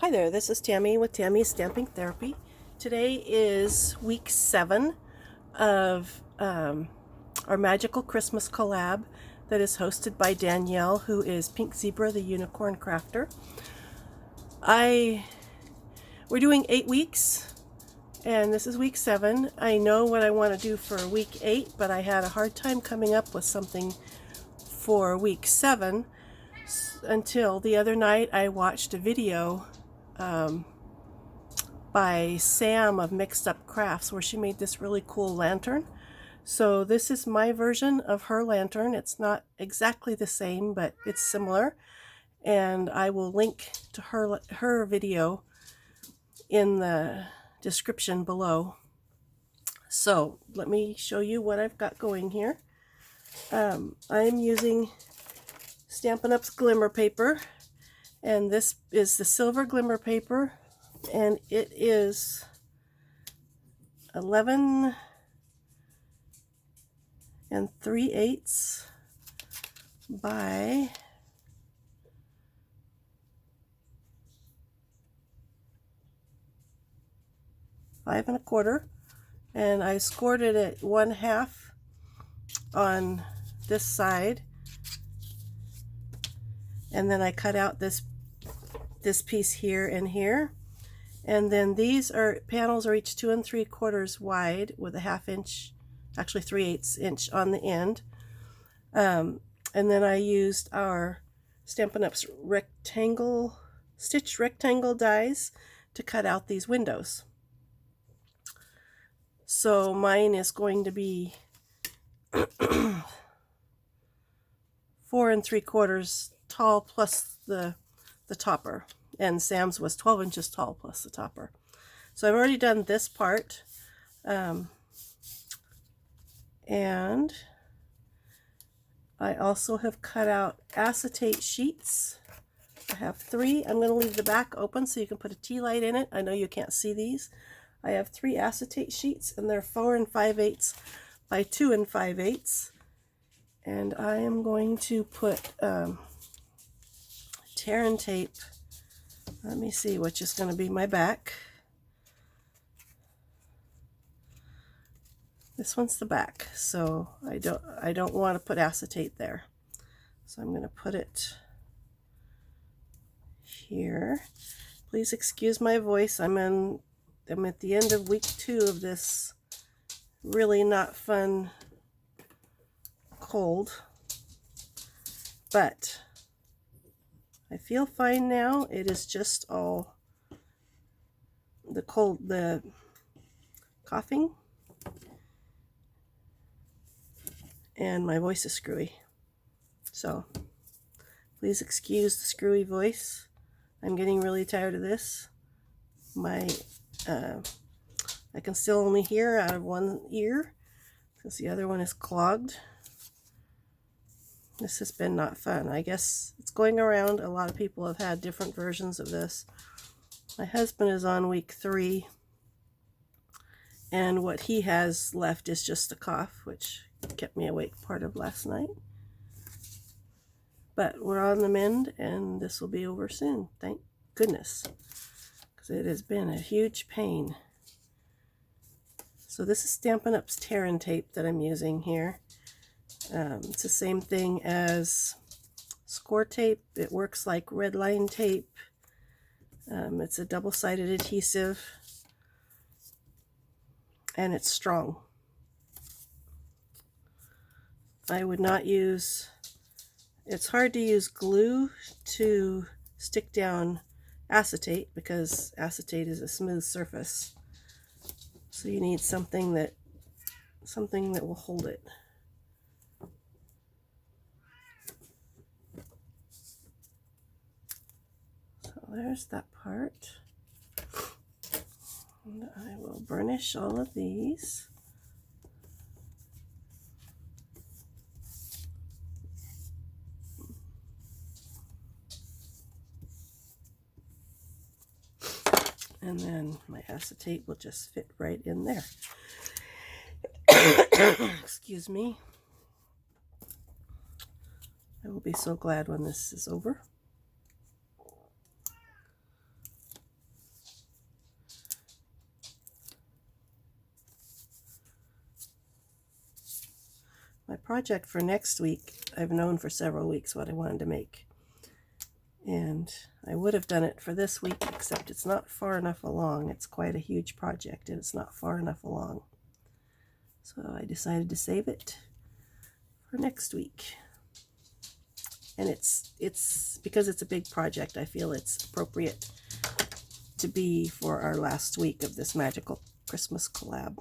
Hi there, this is Tammy with Tammy's Stamping Therapy. Today is week 7 of our magical Christmas collab that is hosted by Danielle, who is Pink Zebra, the Unicorn Crafter. We're doing 8 weeks, and this is week 7. I know what I want to do for week 8, but I had a hard time coming up with something for week 7 until the other night I watched a video by Sam of Mixed Up Crafts where she made this really cool lantern. So this is my version of her lantern. It's not exactly the same, but it's similar, and I will link to her video in the description below. So let me show you what I've got going here. I'm using Stampin' Up's glimmer paper, and this is the silver glimmer paper, and it is 11 3/8 by 5 1/4, and I scored it at 1/2 on this side, and then I cut out this piece here and here, and then these panels are each 2 3/4 wide with a 1/2 inch, actually 3/8 inch on the end. And then I used our Stampin' Up's stitch rectangle dies to cut out these windows. So mine is going to be 4 3/4 tall plus the topper, and Sam's was 12 inches tall plus the topper. So I've already done this part, and I also have cut out acetate sheets. I have 3. I'm going to leave the back open so you can put a tea light in it. I know you can't see these. I have 3 acetate sheets, and they're 4 5/8 by 2 5/8. And I am going to put tear and tape. Let me see which is going to be my back. This one's the back, so I don't want to put acetate there. So I'm going to put it here. Please excuse my voice. I'm at the end of week 2 of this really not fun cold, but I feel fine now. It is just all the cold, the coughing, and my voice is screwy. So please excuse the screwy voice. I'm getting really tired of this. I can still only hear out of one ear because the other one is clogged. This has been not fun. I guess it's going around. A lot of people have had different versions of this. My husband is on week 3, and what he has left is just a cough, which kept me awake part of last night. But we're on the mend, and this will be over soon. Thank goodness, because it has been a huge pain. So this is Stampin' Up's tear and tape that I'm using here. It's the same thing as score tape. It works like red line tape. It's a double-sided adhesive, and it's strong. I would not use, it's hard to use glue to stick down acetate because acetate is a smooth surface. So you need something that will hold it. So there's that part. And I will burnish all of these. And then my acetate will just fit right in there. Excuse me. I will be so glad when this is over. My project for next week, I've known for several weeks what I wanted to make. And I would have done it for this week, except it's not far enough along. It's quite a huge project and it's not far enough along. So I decided to save it for next week. And it's because it's a big project, I feel it's appropriate to be for our last week of this magical Christmas collab.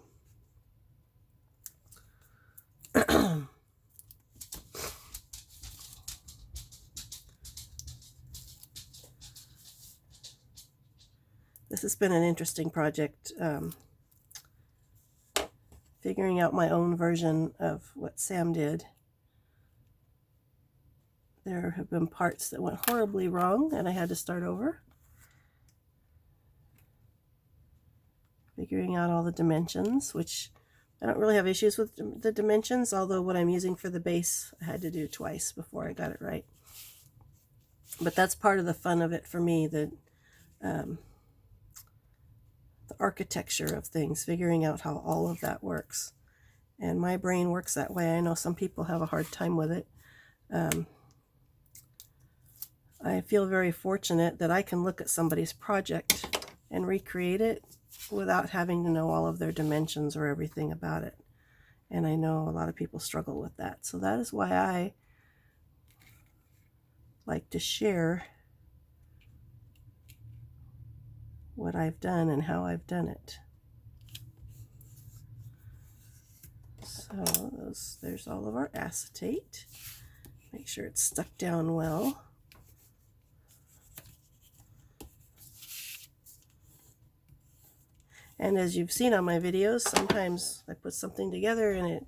This has been an interesting project, figuring out my own version of what Sam did. There have been parts that went horribly wrong and I had to start over. Figuring out all the dimensions, which I don't really have issues with the dimensions, although what I'm using for the base I had to do twice before I got it right. But that's part of the fun of it for me, the architecture of things, figuring out how all of that works. And my brain works that way. I know some people have a hard time with it. I feel very fortunate that I can look at somebody's project and recreate it without having to know all of their dimensions or everything about it. And I know a lot of people struggle with that. So that is why I like to share what I've done and how I've done it. So there's all of our acetate. Make sure it's stuck down well. And as you've seen on my videos, sometimes I put something together and it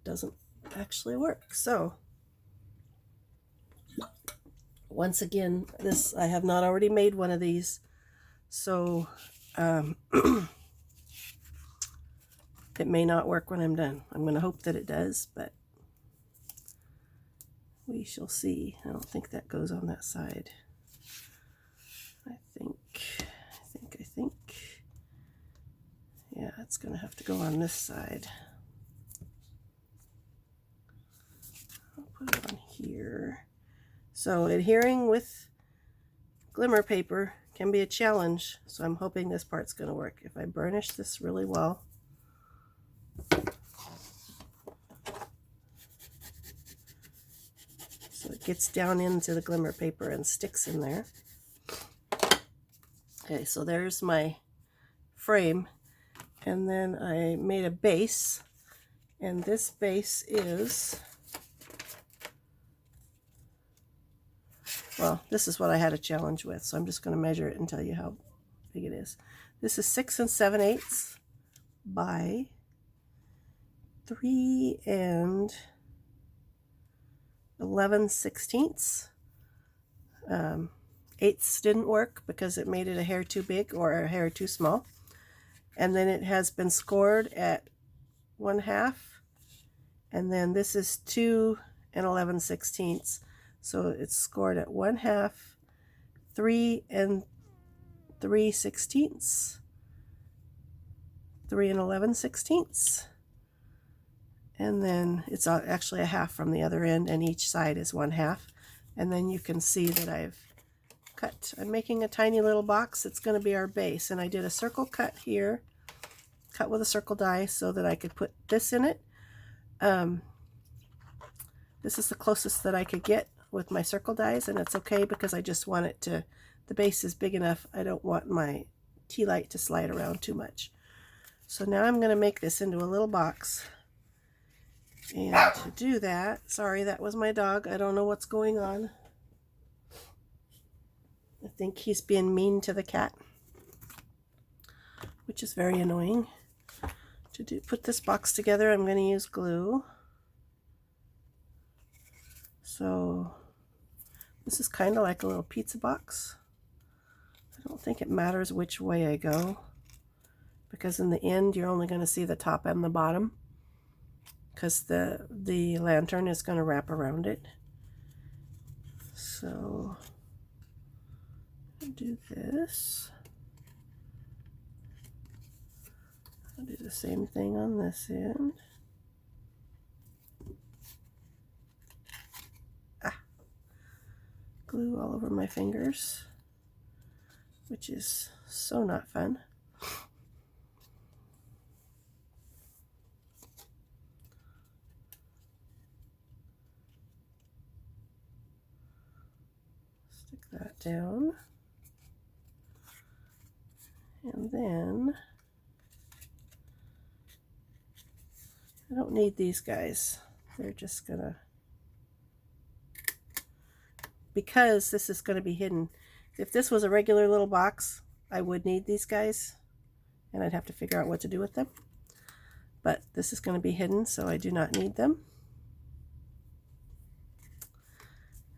doesn't actually work. So once again, I have not already made one of these. So it may not work when I'm done. I'm going to hope that it does, but we shall see. I don't think that goes on that side. I think. Yeah, it's going to have to go on this side. I'll put it on here. So adhering with glimmer paper can be a challenge, so I'm hoping this part's going to work. If I burnish this really well, so it gets down into the glimmer paper and sticks in there. Okay, so there's my frame. And then I made a base, and this base is, well, this is what I had a challenge with, so I'm just going to measure it and tell you how big it is. This is 6 7/8 by 3 11/16. Eighths didn't work because it made it a hair too big or a hair too small. And then it has been scored at 1/2. And then this is 2 11/16. So it's scored at 1/2, 3 3/16, 3 11/16. And then it's actually a half from the other end, and each side is 1/2. And then you can see that I'm making a tiny little box. It's going to be our base, and I did a circle cut here, cut with a circle die so that I could put this in it. This is the closest that I could get with my circle dies, and it's okay because I just want it to, the base is big enough. I don't want my tea light to slide around too much. So now I'm going to make this into a little box. And to do that, sorry, that was my dog. I don't know what's going on. I think he's being mean to the cat, which is very annoying. To put this box together, I'm going to use glue. So this is kind of like a little pizza box. I don't think it matters which way I go, because in the end you're only going to see the top and the bottom, because the lantern is going to wrap around it. So I'll do this. I'll do the same thing on this end. glue all over my fingers, which is so not fun. Stick that down. And then I don't need these guys. They're just gonna, because this is gonna be hidden. If this was a regular little box, I would need these guys and I'd have to figure out what to do with them. But this is gonna be hidden, so I do not need them.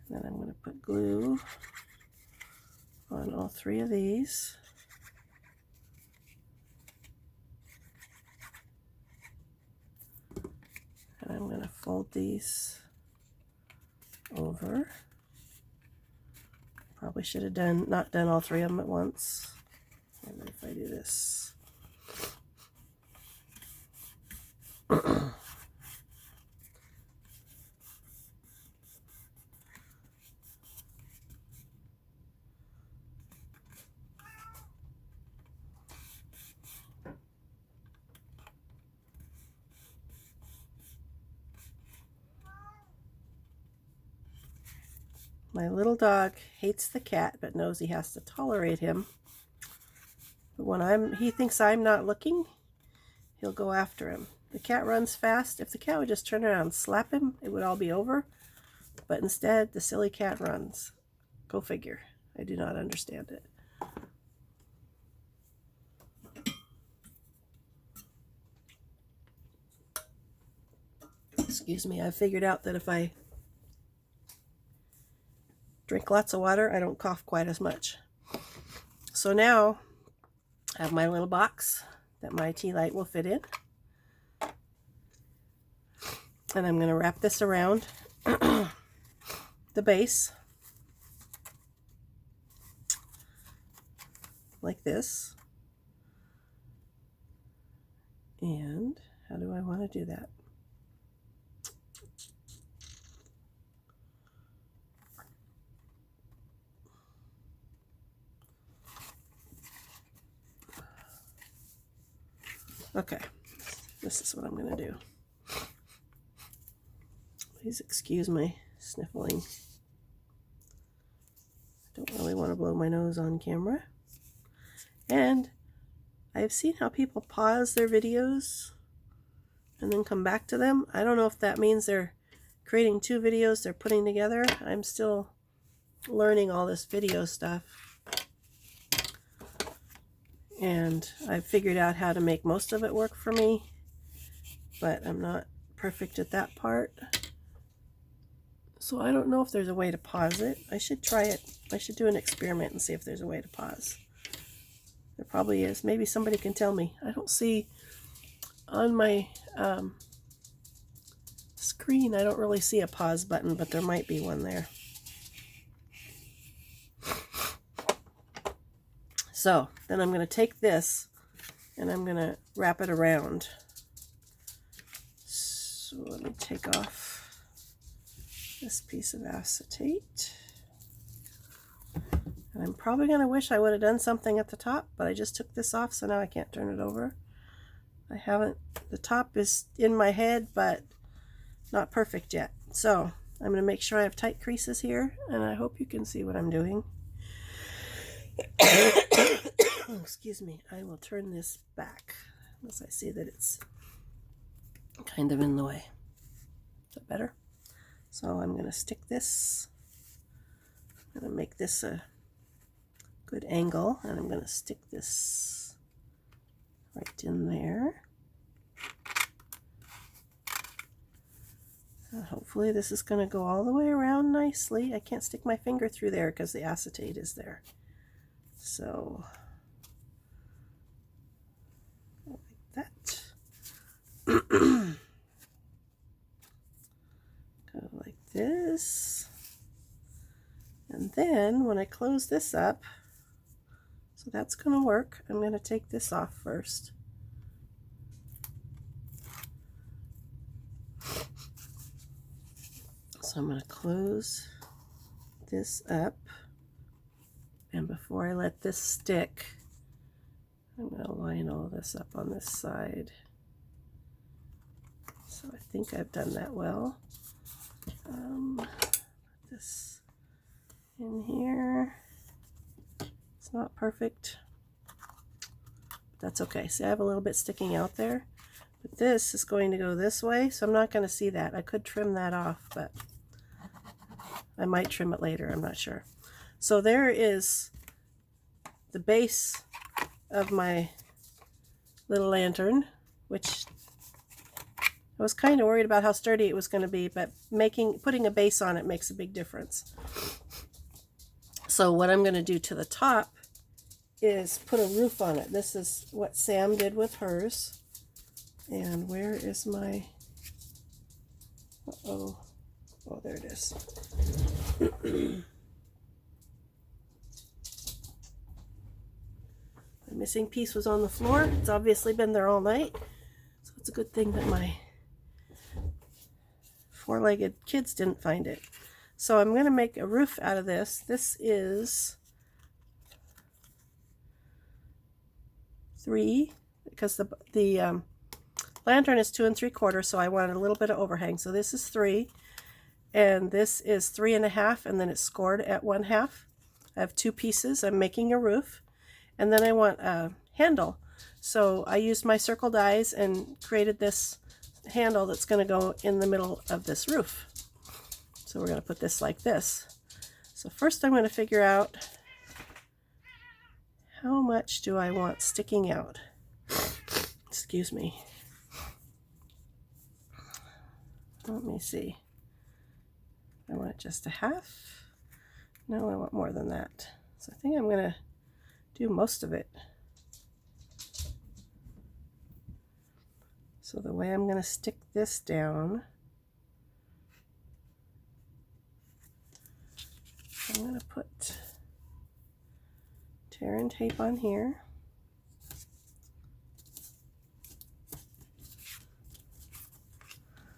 And then I'm gonna put glue on all 3 of these. And I'm going to fold these over. Probably should have not done all 3 of them at once. And then if I do this. My little dog hates the cat, but knows he has to tolerate him. But when he thinks I'm not looking, he'll go after him. The cat runs fast. If the cat would just turn around and slap him, it would all be over. But instead, the silly cat runs. Go figure. I do not understand it. Excuse me, I figured out that if I drink lots of water, I don't cough quite as much. So now I have my little box that my tea light will fit in. And I'm going to wrap this around the base like this. And how do I want to do that? Okay, this is what I'm going to do. Please excuse my sniffling. I don't really want to blow my nose on camera. And I've seen how people pause their videos and then come back to them. I don't know if that means they're creating 2 videos they're putting together. I'm still learning all this video stuff. And I've figured out how to make most of it work for me, but I'm not perfect at that part. So I don't know if there's a way to pause it. I should try it. I should do an experiment and see if there's a way to pause. There probably is. Maybe somebody can tell me. I don't see on my screen, I don't really see a pause button, but there might be one there. So then I'm going to take this and I'm going to wrap it around. So let me take off this piece of acetate. And I'm probably going to wish I would have done something at the top, but I just took this off, so now I can't turn it over. I haven't, the top is in my head, but not perfect yet. So I'm going to make sure I have tight creases here, and I hope you can see what I'm doing. Oh, excuse me. I will turn this back unless I see that it's kind of in the way. Is that better? So I'm going to stick this. I'm going to make this a good angle, and I'm going to stick this right in there. Hopefully this is going to go all the way around nicely. I can't stick my finger through there because the acetate is there. So, like that. Go like this. And then when I close this up, so that's going to work, I'm going to take this off first. So I'm going to close this up. And before I let this stick, I'm going to line all this up on this side. So I think I've done that well. Put this in here. It's not perfect. That's okay. See, I have a little bit sticking out there. But this is going to go this way, so I'm not going to see that. I could trim that off, but I might trim it later. I'm not sure. So there is the base of my little lantern, which I was kind of worried about how sturdy it was going to be, but putting a base on it makes a big difference. So what I'm going to do to the top is put a roof on it. This is what Sam did with hers. And where is my... Uh-oh. Oh, there it is. The missing piece was on the floor. It's obviously been there all night. So it's a good thing that my four-legged kids didn't find it. So I'm going to make a roof out of this. This is 3, because the lantern is 2 3/4, so I wanted a little bit of overhang. So this is 3, and this is 3 1/2, and then it's scored at 1/2. I have 2 pieces. I'm making a roof, and then I want a handle. So I used my circle dies and created this handle that's going to go in the middle of this roof. So we're going to put this like this. So first I'm going to figure out how much do I want sticking out. Excuse me. Let me see. I want just a half. No, I want more than that. So I think I'm going to do most of it. So the way I'm going to stick this down, I'm going to put tear and tape on here.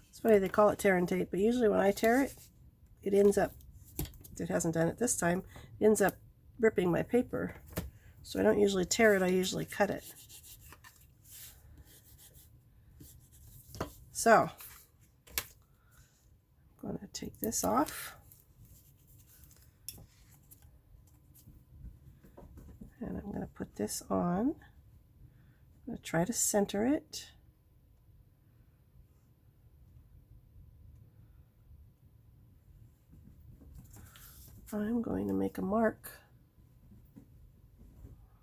It's funny they call it tear and tape, but usually when I tear it, it ends up, it hasn't done it this time, it ends up ripping my paper. So I don't usually tear it, I usually cut it. So I'm going to take this off. And I'm going to put this on. I'm going to try to center it. I'm going to make a mark.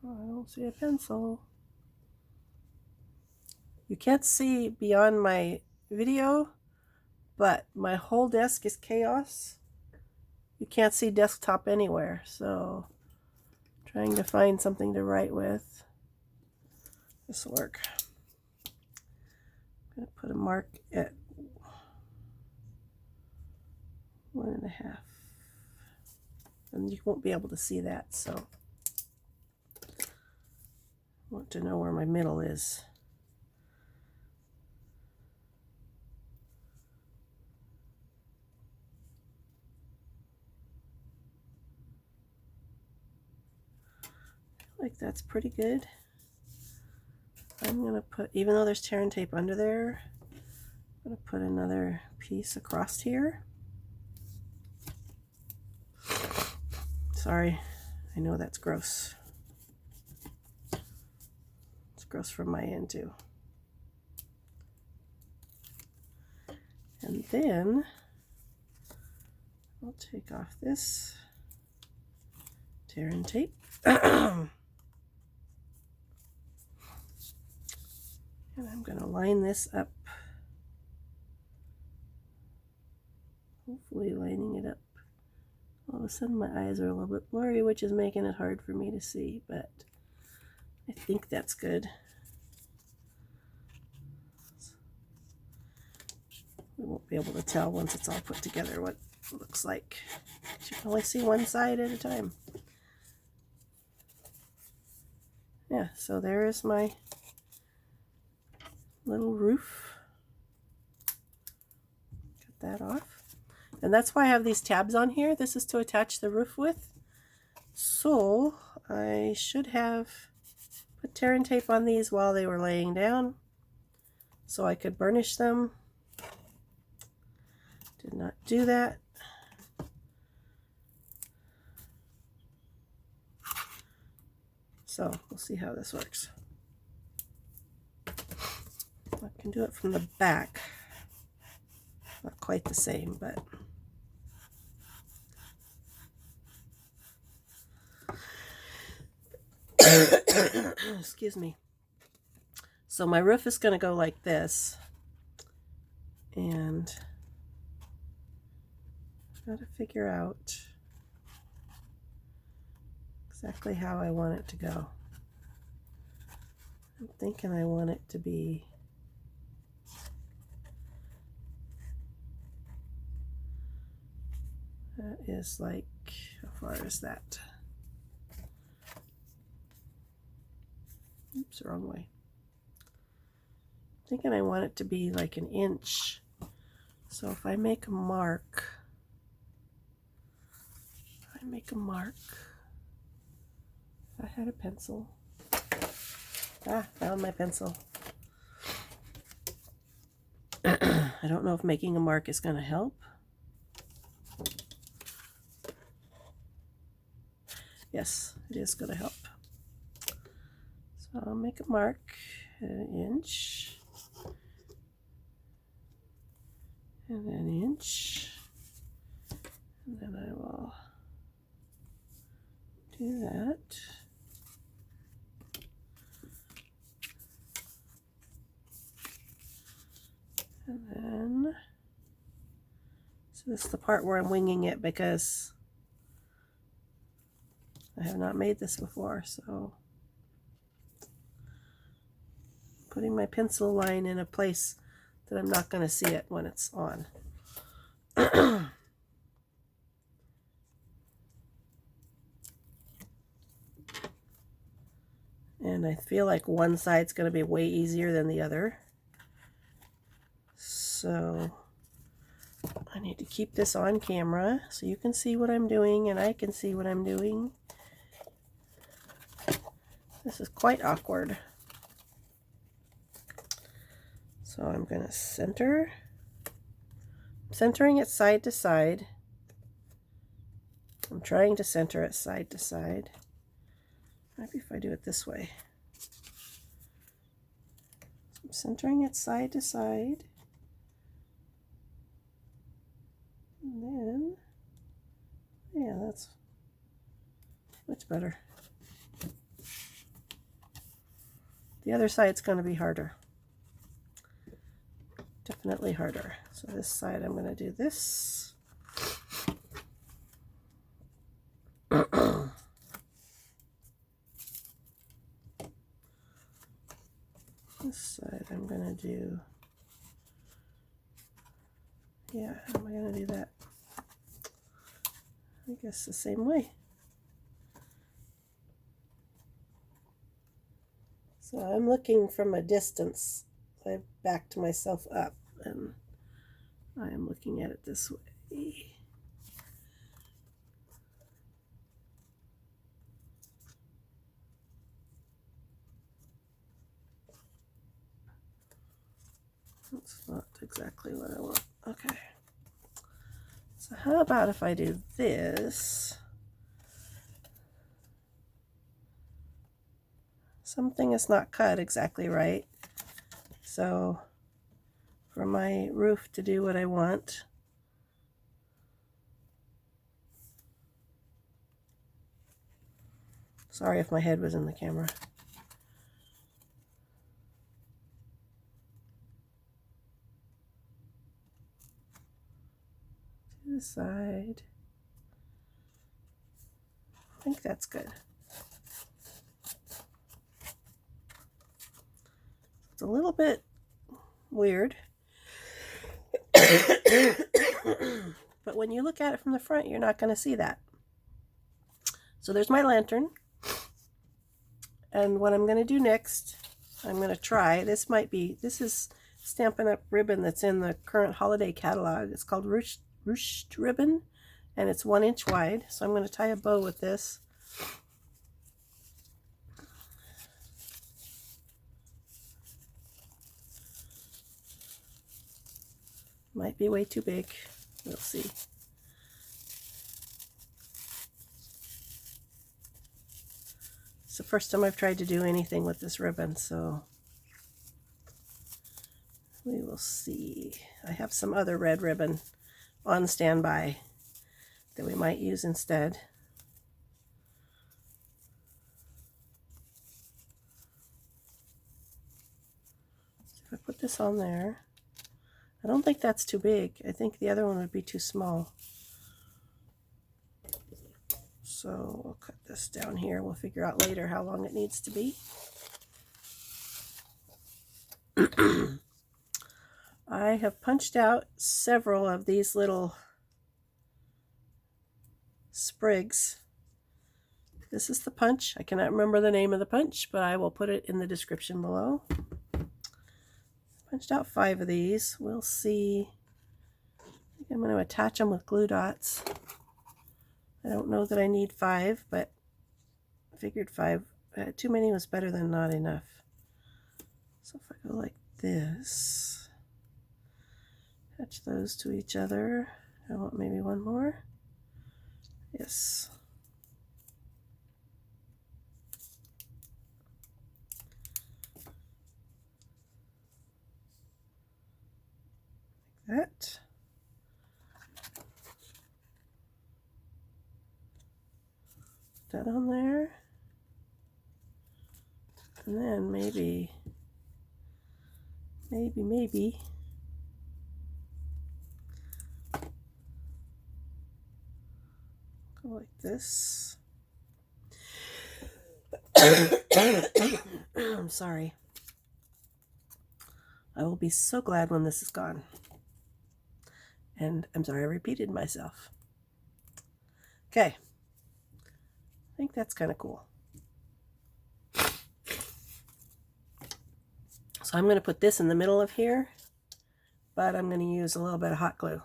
Oh, I don't see a pencil. You can't see beyond my video, but my whole desk is chaos. You can't see desktop anywhere, so trying to find something to write with. This will work. I'm going to put a mark at 1 1/2. And you won't be able to see that, so I want to know where my middle is. Like that's pretty good. I'm going to put, even though there's tear and tape under there, I'm going to put another piece across here. Sorry, I know that's gross. It's gross from my end too. And then I'll take off this tear and tape. And I'm going to line this up, hopefully lining it up. All of a sudden my eyes are a little bit blurry, which is making it hard for me to see, but I think that's good. We won't be able to tell once it's all put together what it looks like. You can only see one side at a time. Yeah, so there is my little roof. Cut that off. And that's why I have these tabs on here. This is to attach the roof with. So I should have put tear and tape on these while they were laying down so I could burnish them. Did not do that. So we'll see how this works. I can do it from the back. Not quite the same, but excuse me. So my roof is going to go like this, and I've got to figure out exactly how I want it to go. I'm thinking I want it to be that is like, how far is that? Oops, wrong way. I'm thinking I want it to be like an inch. So if I make a mark, if I had a pencil. Found my pencil. I don't know if making a mark is going to help. Yes, it is going to help. So I'll make a mark at an inch, and an inch, and then I will do that. And then, so this is the part where I'm winging it because I have not made this before, so putting my pencil line in a place that I'm not going to see it when it's on. And I feel like one side's going to be way easier than the other. So I need to keep this on camera so you can see what I'm doing and I can see what I'm doing. This is quite awkward. So I'm going to center. I'm centering it side to side. I'm trying to center it side to side. Maybe if I do it this way. So I'm centering it side to side. And then, yeah, that's much better. The other side's going to be harder. Definitely harder. So this side I'm going to do this. This side I'm going to do, yeah, how am I going to do that? I guess the same way. So I'm looking from a distance. I backed myself up and I am looking at it this way. That's not exactly what I want. Okay. So how about if I do this? Something is not cut exactly right. So for my roof to do what I want, sorry if my head was in the camera. To the side. I think that's good. It's a little bit weird. But when you look at it from the front, you're not going to see that. So there's my lantern. And what I'm going to do next, I'm going to try, this is Stampin' Up! Ribbon that's in the current holiday catalog. It's called ruched ribbon, and it's 1 inch wide. So I'm going to tie a bow with this. Might be way too big. We'll see. It's the first time I've tried to do anything with this ribbon, so we will see. I have some other red ribbon on standby that we might use instead. So if I put this on there, I don't think that's too big. I think the other one would be too small. So we'll cut this down here. We'll figure out later how long it needs to be. I have punched out several of these little sprigs. This is the punch. I cannot remember the name of the punch, but I will put it in the description below. Punched out 5 of these. We'll see. I think I'm going to attach them with glue dots. I don't know that I need 5, but I figured 5. Too many was better than not enough. So if I go like this, attach those to each other. I want maybe one more. Yes. Like that. That on there, and then maybe go like this. I'm sorry. I will be so glad when this is gone. And I'm sorry I repeated myself. Okay. I think that's kind of cool. So I'm going to put this in the middle of here, but I'm going to use a little bit of hot glue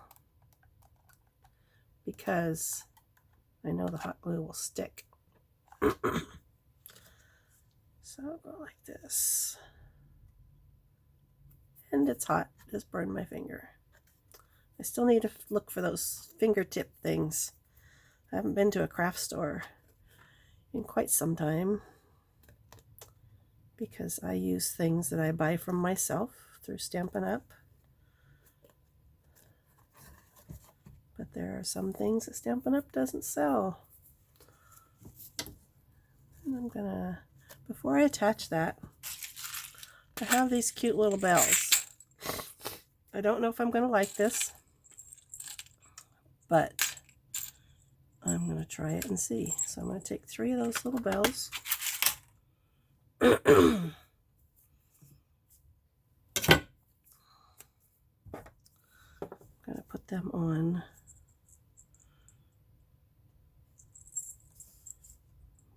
because I know the hot glue will stick. So I'll go like this. And it's hot. Just burned my finger. I still need to look for those fingertip things. I haven't been to a craft store in quite some time because I use things that I buy from myself through Stampin' Up. But there are some things that Stampin' Up doesn't sell. And I'm gonna, before I attach that, I have these cute little bells. I don't know if I'm gonna like this, but I'm going to try it and see. So I'm going to take 3 of those little bells. I'm going to put them on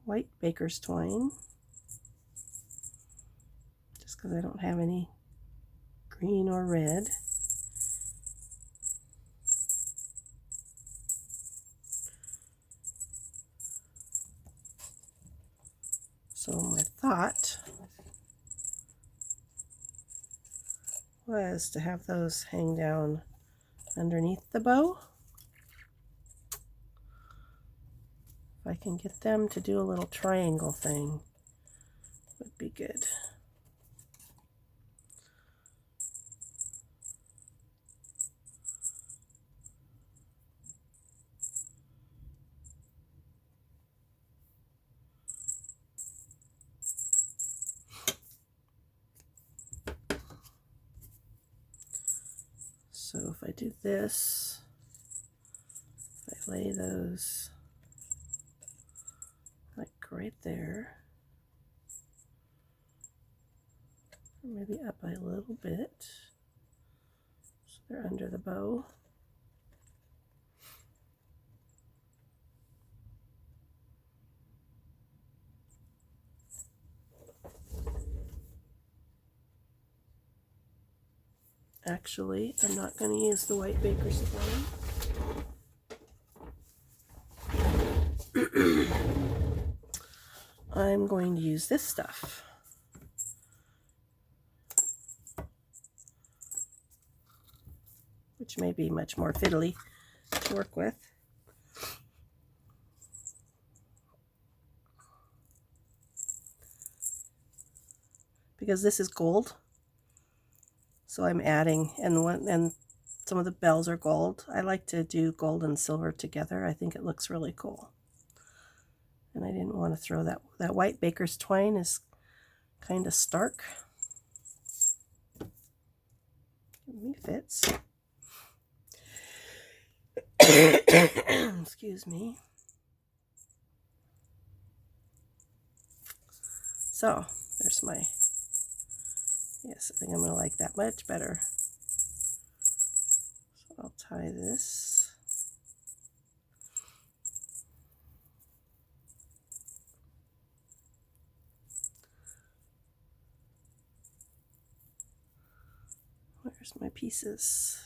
white baker's twine, just because I don't have any green or red. So my thought was to have those hang down underneath the bow. If I can get them to do a little triangle thing, would be good. So if I do this, if I lay those like right there, or maybe up a little bit, so they're under the bow. Actually, I'm not going to use the white baker's twine. and use this stuff. Which may be much more fiddly to work with. Because this is gold, so I'm adding, and some of the bells are gold. I like to do gold and silver together. I think it looks really cool. And I didn't want to throw that white baker's twine is kind of stark. Me fits. Excuse me. So there's my, yes, I think I'm going to like that much better. So I'll tie this. Where's my pieces?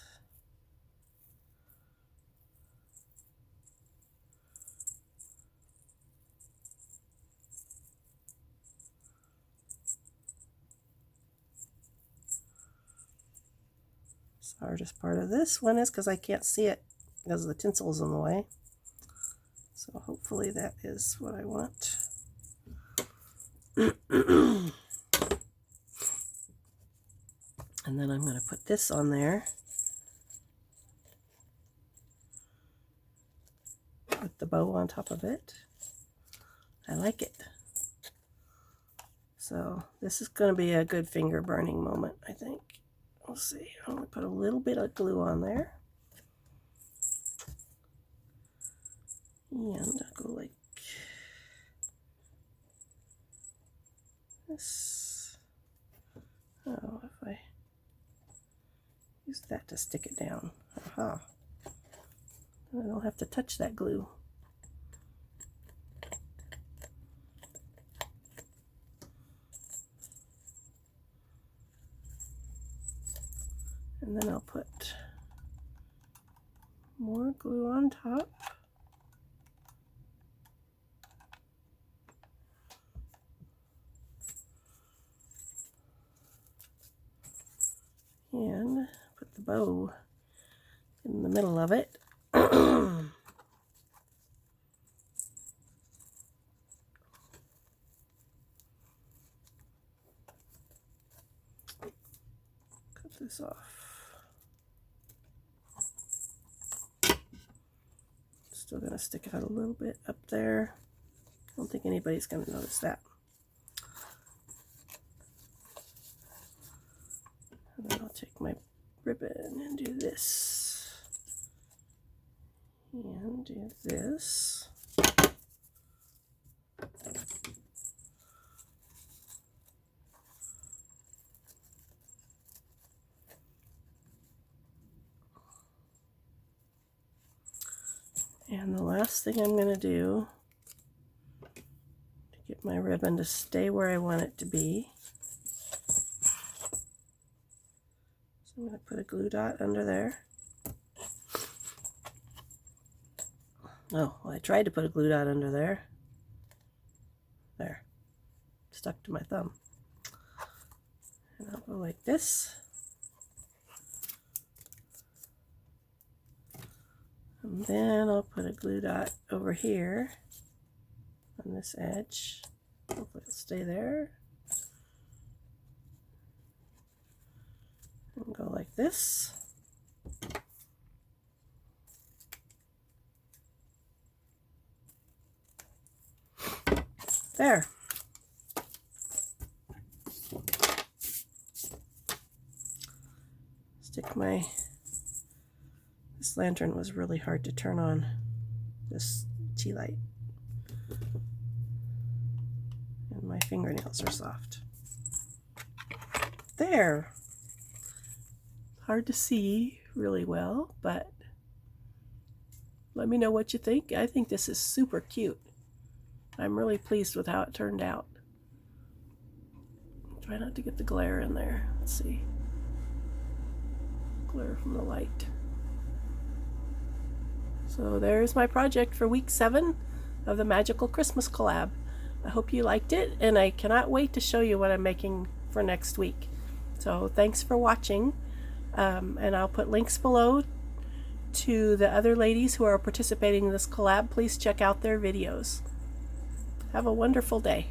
The hardest part of this one is because I can't see it because the tinsel's in the way. So hopefully that is what I want. And then I'm going to put this on there with the bow on top of it. I like it. So this is going to be a good finger burning moment, I think. We'll see. I'm going to put a little bit of glue on there. And I'll go like this. Oh, if I use that to stick it down. Aha. I don't have to touch that glue. And then I'll put more glue on top. And put the bow in the middle of it. Cut this off. Still gonna stick out a little bit up there. I don't think anybody's gonna notice that. And then I'll take my ribbon and do this. And do this. And the last thing I'm going to do to get my ribbon to stay where I want it to be, so I'm going to put a glue dot under there. Oh, well, I tried to put a glue dot under there. There. Stuck to my thumb. And I'll go like this. And then I'll put a glue dot over here on this edge. Hopefully it'll stay there. And go like this. There. Stick my... This lantern was really hard to turn on, this tea light. And my fingernails are soft. There. Hard to see really well, but let me know what you think. I think this is super cute. I'm really pleased with how it turned out. Try not to get the glare in there. Let's see. Glare from the light. So there's my project for week 7 of the Magical Christmas Collab. I hope you liked it, and I cannot wait to show you what I'm making for next week. So thanks for watching, and I'll put links below to the other ladies who are participating in this collab. Please check out their videos. Have a wonderful day.